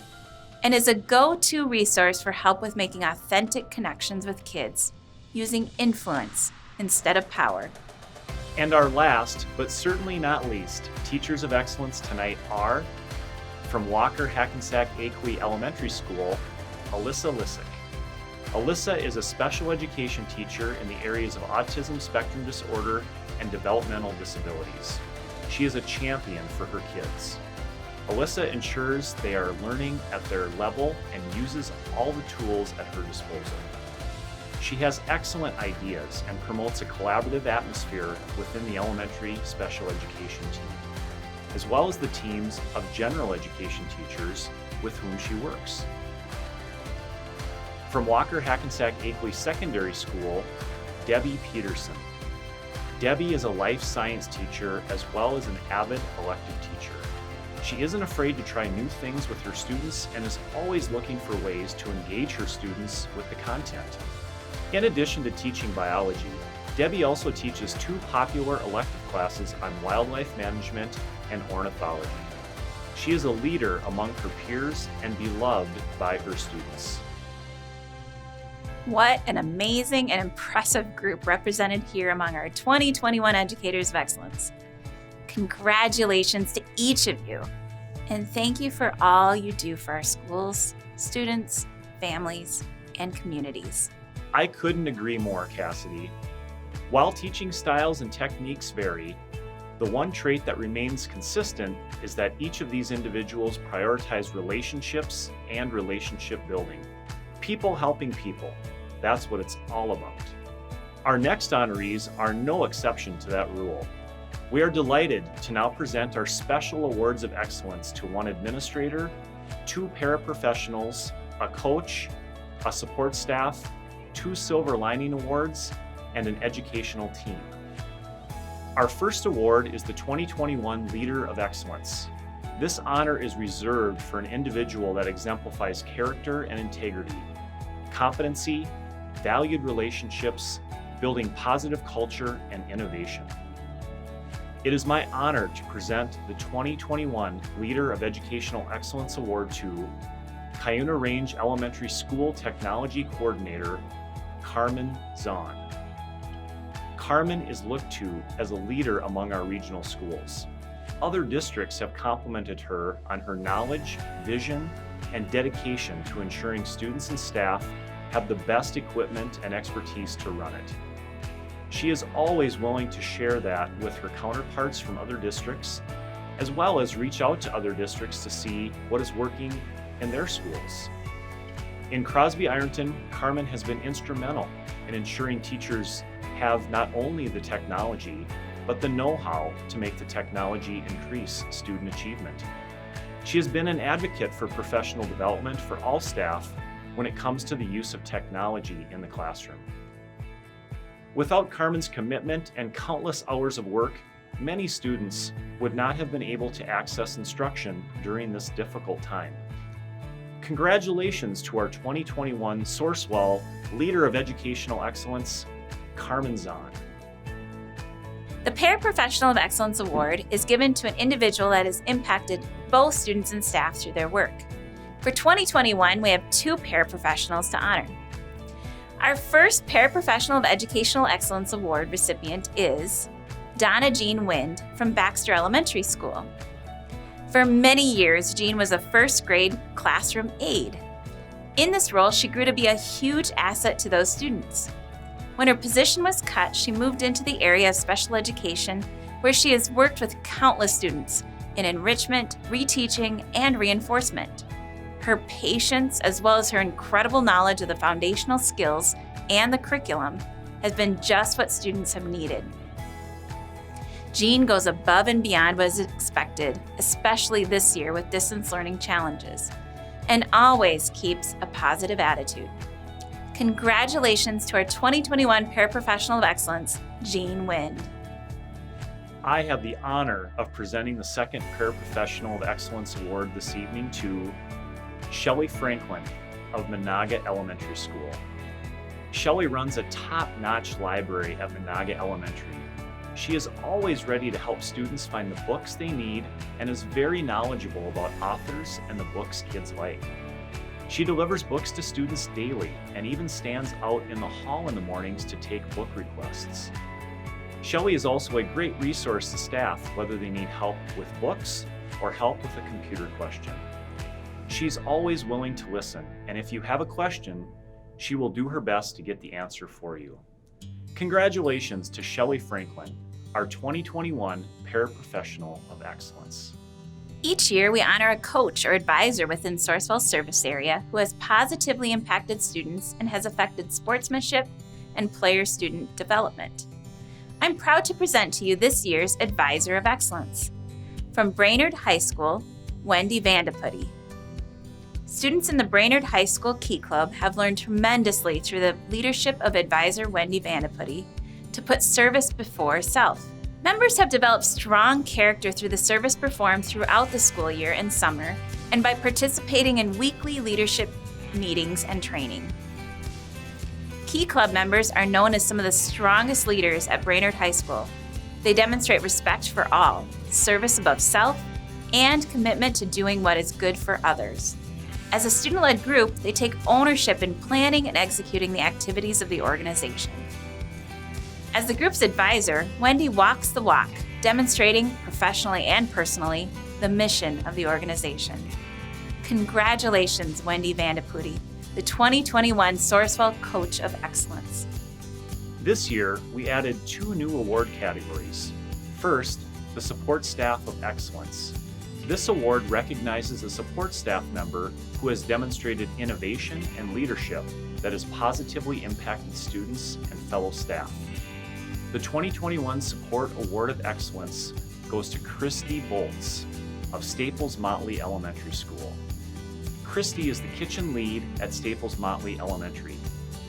and is a go-to resource for help with making authentic connections with kids, using influence instead of power. And our last, but certainly not least, Teachers of Excellence tonight are, from Walker Hackensack Aqui Elementary School, Alyssa Lissick. Alyssa is a special education teacher in the areas of autism spectrum disorder and developmental disabilities. She is a champion for her kids. Alyssa ensures they are learning at their level and uses all the tools at her disposal. She has excellent ideas and promotes a collaborative atmosphere within the elementary special education team, as well as the teams of general education teachers with whom she works. From Walker Hackensack Aqui Secondary School, Debbie Peterson. Debbie is a life science teacher as well as an avid elective teacher. She isn't afraid to try new things with her students and is always looking for ways to engage her students with the content. In addition to teaching biology, Debbie also teaches 2 popular elective classes on wildlife management and ornithology. She is a leader among her peers and beloved by her students. What an amazing and impressive group represented here among our 2021 Educators of Excellence. Congratulations to each of you, and thank you for all you do for our schools, students, families, and communities. I couldn't agree more, Cassidy. While teaching styles and techniques vary, the one trait that remains consistent is that each of these individuals prioritize relationships and relationship building. People helping people, that's what it's all about. Our next honorees are no exception to that rule. We are delighted to now present our special awards of excellence to one administrator, 2 paraprofessionals, a coach, a support staff, 2 Silver Lining Awards, and an educational team. Our first award is the 2021 Leader of Excellence. This honor is reserved for an individual that exemplifies character and integrity, competency, valued relationships, building positive culture, and innovation. It is my honor to present the 2021 Leader of Educational Excellence Award to Cuyuna Range Elementary School Technology Coordinator, Carmen Zahn. Carmen is looked to as a leader among our regional schools. Other districts have complimented her on her knowledge, vision, and dedication to ensuring students and staff have the best equipment and expertise to run it. She is always willing to share that with her counterparts from other districts, as well as reach out to other districts to see what is working in their schools. In Crosby-Ironton, Carmen has been instrumental in ensuring teachers have not only the technology, but the know-how to make the technology increase student achievement. She has been an advocate for professional development for all staff when it comes to the use of technology in the classroom. Without Carmen's commitment and countless hours of work, many students would not have been able to access instruction during this difficult time. Congratulations to our 2021 Sourcewell Leader of Educational Excellence, Carmen Zahn. The Paraprofessional of Excellence Award is given to an individual that has impacted both students and staff through their work. For 2021, we have 2 paraprofessionals to honor. Our first Paraprofessional of Educational Excellence Award recipient is Donna Jean Wind from Baxter Elementary School. For many years, Jean was a first grade classroom aide. In this role, she grew to be a huge asset to those students. When her position was cut, she moved into the area of special education, where she has worked with countless students in enrichment, reteaching, and reinforcement. Her patience, as well as her incredible knowledge of the foundational skills and the curriculum, has been just what students have needed. Jean goes above and beyond what is expected, especially this year with distance learning challenges, and always keeps a positive attitude. Congratulations to our 2021 Paraprofessional of Excellence, Jean Wind. I have the honor of presenting the second Paraprofessional of Excellence Award this evening to Shelley Franklin, of Menahga Elementary School. Shelley runs a top-notch library at Menahga Elementary. She is always ready to help students find the books they need and is very knowledgeable about authors and the books kids like. She delivers books to students daily and even stands out in the hall in the mornings to take book requests. Shelley is also a great resource to staff whether they need help with books or help with a computer question. She's always willing to listen, and if you have a question, she will do her best to get the answer for you. Congratulations to Shelley Franklin, our 2021 Paraprofessional of Excellence. Each year, we honor a coach or advisor within Sourcewell's service area who has positively impacted students and has affected sportsmanship and player-student development. I'm proud to present to you this year's Advisor of Excellence. From Brainerd High School, Wendy Vandeputty. Students in the Brainerd High School Key Club have learned tremendously through the leadership of advisor Wendy Vandeputty to put service before self. Members have developed strong character through the service performed throughout the school year and summer, and by participating in weekly leadership meetings and training. Key Club members are known as some of the strongest leaders at Brainerd High School. They demonstrate respect for all, service above self, and commitment to doing what is good for others. As a student-led group, they take ownership in planning and executing the activities of the organization. As the group's advisor, Wendy walks the walk, demonstrating, professionally and personally, the mission of the organization. Congratulations, Wendy Vandeputty, the 2021 Sourcewell Coach of Excellence. This year, we added 2 new award categories. First, the Support Staff of Excellence. This award recognizes a support staff member who has demonstrated innovation and leadership that has positively impacted students and fellow staff. The 2021 Support Award of Excellence goes to Christy Boltz of Staples Motley Elementary School. Christy is the kitchen lead at Staples Motley Elementary.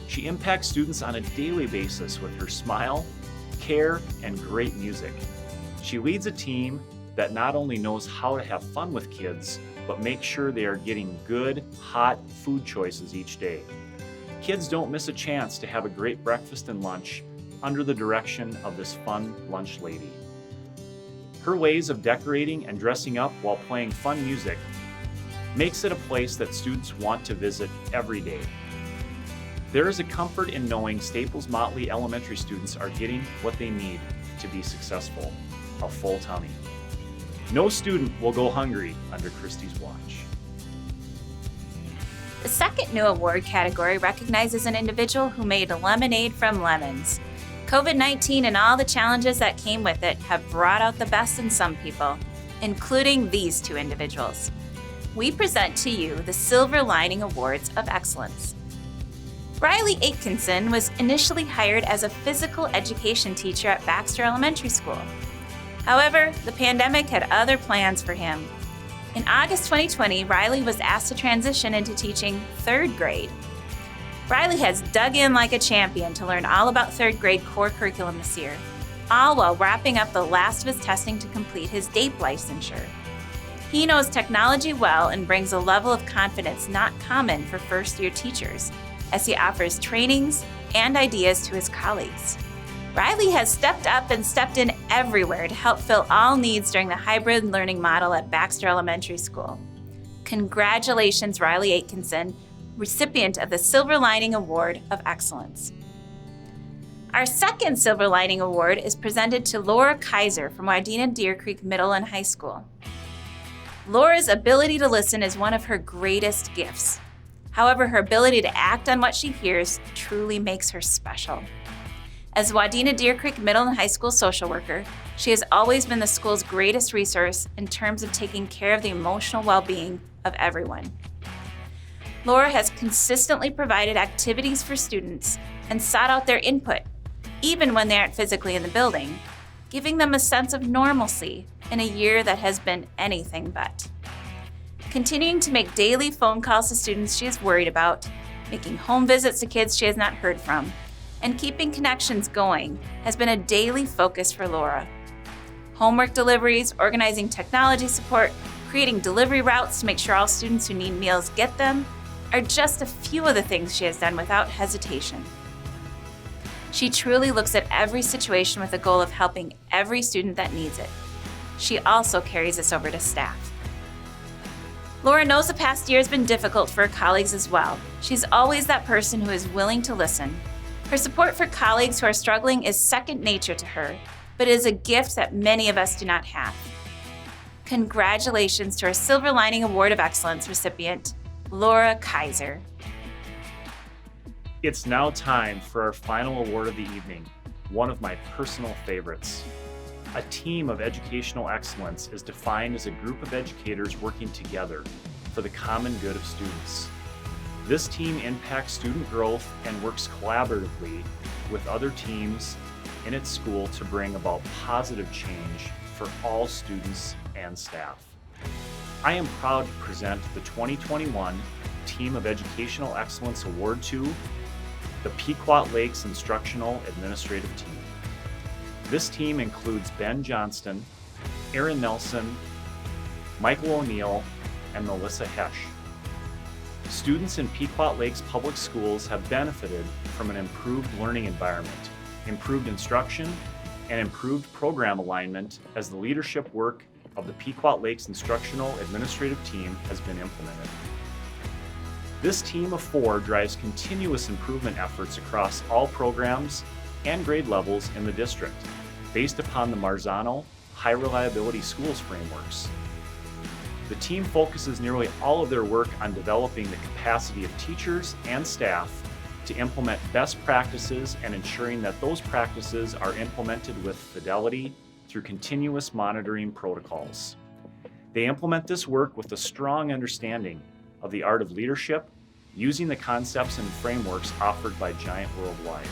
She impacts students on a daily basis with her smile, care, and great music. She leads a team that not only knows how to have fun with kids, but make sure they are getting good, hot food choices each day. Kids don't miss a chance to have a great breakfast and lunch under the direction of this fun lunch lady. Her ways of decorating and dressing up while playing fun music makes it a place that students want to visit every day. There is a comfort in knowing Staples Motley Elementary students are getting what they need to be successful, a full tummy. No student will go hungry under Christy's watch. The second new award category recognizes an individual who made lemonade from lemons. COVID-19 and all the challenges that came with it have brought out the best in some people, including these 2 individuals. We present to you the Silver Lining Awards of Excellence. Riley Aitkinson was initially hired as a physical education teacher at Baxter Elementary School. However, the pandemic had other plans for him. In August 2020, Riley was asked to transition into teaching 3rd grade. Riley has dug in like a champion to learn all about 3rd grade core curriculum this year, all while wrapping up the last of his testing to complete his DAPE licensure. He knows technology well and brings a level of confidence not common for first-year teachers, as he offers trainings and ideas to his colleagues. Riley has stepped up and stepped in everywhere to help fill all needs during the hybrid learning model at Baxter Elementary School. Congratulations, Riley Aitkinson, recipient of the Silver Lining Award of Excellence. Our second Silver Lining Award is presented to Laura Kaiser from Wadena Deer Creek Middle and High School. Laura's ability to listen is one of her greatest gifts. However, her ability to act on what she hears truly makes her special. As Wadena Deer Creek Middle and High School social worker, she has always been the school's greatest resource in terms of taking care of the emotional well-being of everyone. Laura has consistently provided activities for students and sought out their input, even when they aren't physically in the building, giving them a sense of normalcy in a year that has been anything but. Continuing to make daily phone calls to students she is worried about, making home visits to kids she has not heard from, and keeping connections going has been a daily focus for Laura. Homework deliveries, organizing technology support, creating delivery routes to make sure all students who need meals get them, are just a few of the things she has done without hesitation. She truly looks at every situation with the goal of helping every student that needs it. She also carries this over to staff. Laura knows the past year has been difficult for her colleagues as well. She's always that person who is willing to listen. Her support for colleagues who are struggling is second nature to her, but it is a gift that many of us do not have. Congratulations to our Silver Lining Award of Excellence recipient, Laura Kaiser. It's now time for our final award of the evening, one of my personal favorites. A team of educational excellence is defined as a group of educators working together for the common good of students. This team impacts student growth and works collaboratively with other teams in its school to bring about positive change for all students and staff. I am proud to present the 2021 Team of Educational Excellence Award to the Pequot Lakes Instructional Administrative Team. This team includes Ben Johnston, Aaron Nelson, Michael O'Neill, and Melissa Hesch. Students in Pequot Lakes Public Schools have benefited from an improved learning environment, improved instruction, and improved program alignment as the leadership work of the Pequot Lakes Instructional Administrative Team has been implemented. This team of 4 drives continuous improvement efforts across all programs and grade levels in the district, based upon the Marzano High Reliability Schools frameworks. The team focuses nearly all of their work on developing the capacity of teachers and staff to implement best practices and ensuring that those practices are implemented with fidelity through continuous monitoring protocols. They implement this work with a strong understanding of the art of leadership, using the concepts and frameworks offered by Giant Worldwide.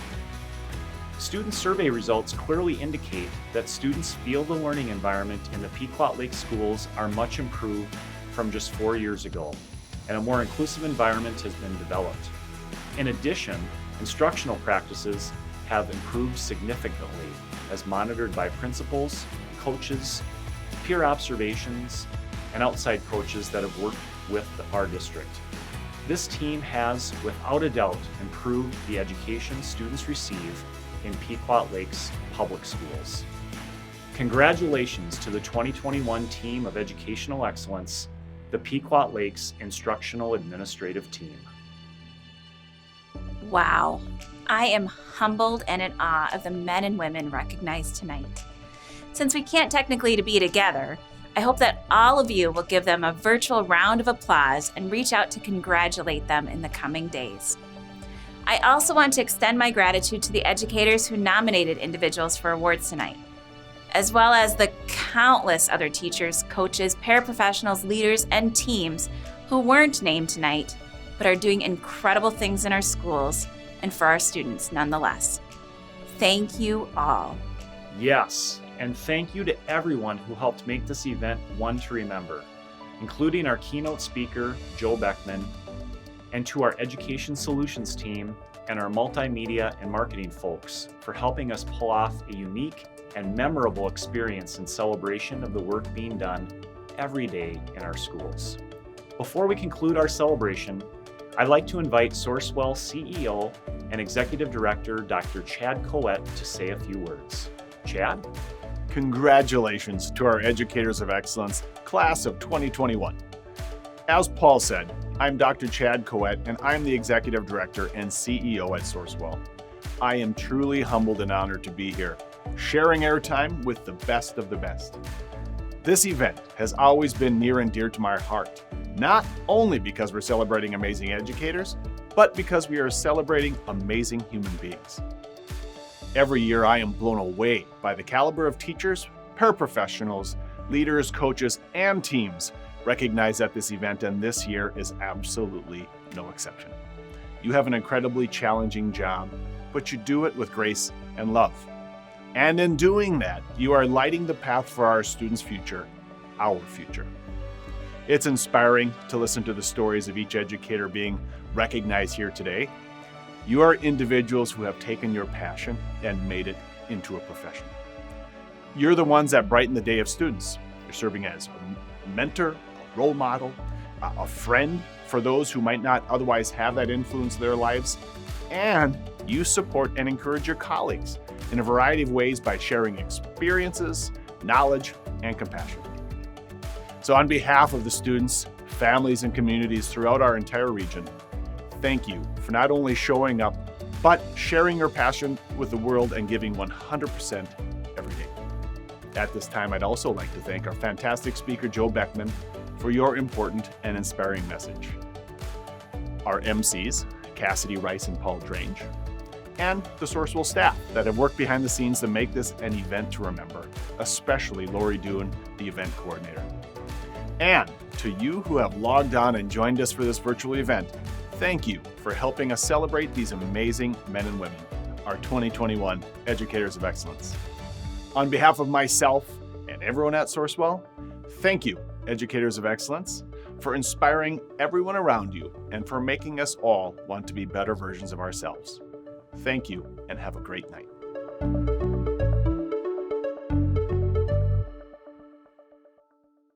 Student survey results clearly indicate that students feel the learning environment in the Pequot Lakes schools are much improved from just 4 years ago, and a more inclusive environment has been developed. In addition, instructional practices have improved significantly as monitored by principals, coaches, peer observations, and outside coaches that have worked with our district. This team has, without a doubt, improved the education students receive in Pequot Lakes Public Schools. Congratulations to the 2021 Team of Educational Excellence, the Pequot Lakes Instructional Administrative Team. Wow, I am humbled and in awe of the men and women recognized tonight. Since we can't technically be together, I hope that all of you will give them a virtual round of applause and reach out to congratulate them in the coming days. I also want to extend my gratitude to the educators who nominated individuals for awards tonight, as well as the countless other teachers, coaches, paraprofessionals, leaders, and teams who weren't named tonight, but are doing incredible things in our schools and for our students nonetheless. Thank you all. Yes, and thank you to everyone who helped make this event one to remember, including our keynote speaker, Joe Beckman, and to our Education Solutions team and our multimedia and marketing folks for helping us pull off a unique and memorable experience in celebration of the work being done every day in our schools. Before we conclude our celebration, I'd like to invite Sourcewell CEO and Executive Director, Dr. Chad Coet, to say a few words. Chad? Congratulations to our Educators of Excellence, Class of 2021. As Paul said, I'm Dr. Chad Coet, and I'm the Executive Director and CEO at Sourcewell. I am truly humbled and honored to be here, sharing airtime with the best of the best. This event has always been near and dear to my heart, not only because we're celebrating amazing educators, but because we are celebrating amazing human beings. Every year, I am blown away by the caliber of teachers, paraprofessionals, leaders, coaches, and teams recognized at this event, and this year is absolutely no exception. You have an incredibly challenging job, but you do it with grace and love. And in doing that, you are lighting the path for our students' future, our future. It's inspiring to listen to the stories of each educator being recognized here today. You are individuals who have taken your passion and made it into a profession. You're the ones that brighten the day of students. You're serving as a mentor, a role model, a friend for those who might not otherwise have that influence in their lives, and you support and encourage your colleagues in a variety of ways by sharing experiences, knowledge, and compassion. So on behalf of the students, families, and communities throughout our entire region, thank you for not only showing up, but sharing your passion with the world and giving 100% every day. At this time, I'd also like to thank our fantastic speaker, Joe Beckman, for your important and inspiring message. Our MCs, Cassidy Rice and Paul Drange, and the Sourcewell staff that have worked behind the scenes to make this an event to remember, especially Lori Doon, the event coordinator. And to you who have logged on and joined us for this virtual event, thank you for helping us celebrate these amazing men and women, our 2021 Educators of Excellence. On behalf of myself and everyone at Sourcewell, thank you, Educators of Excellence, for inspiring everyone around you and for making us all want to be better versions of ourselves. Thank you and have a great night.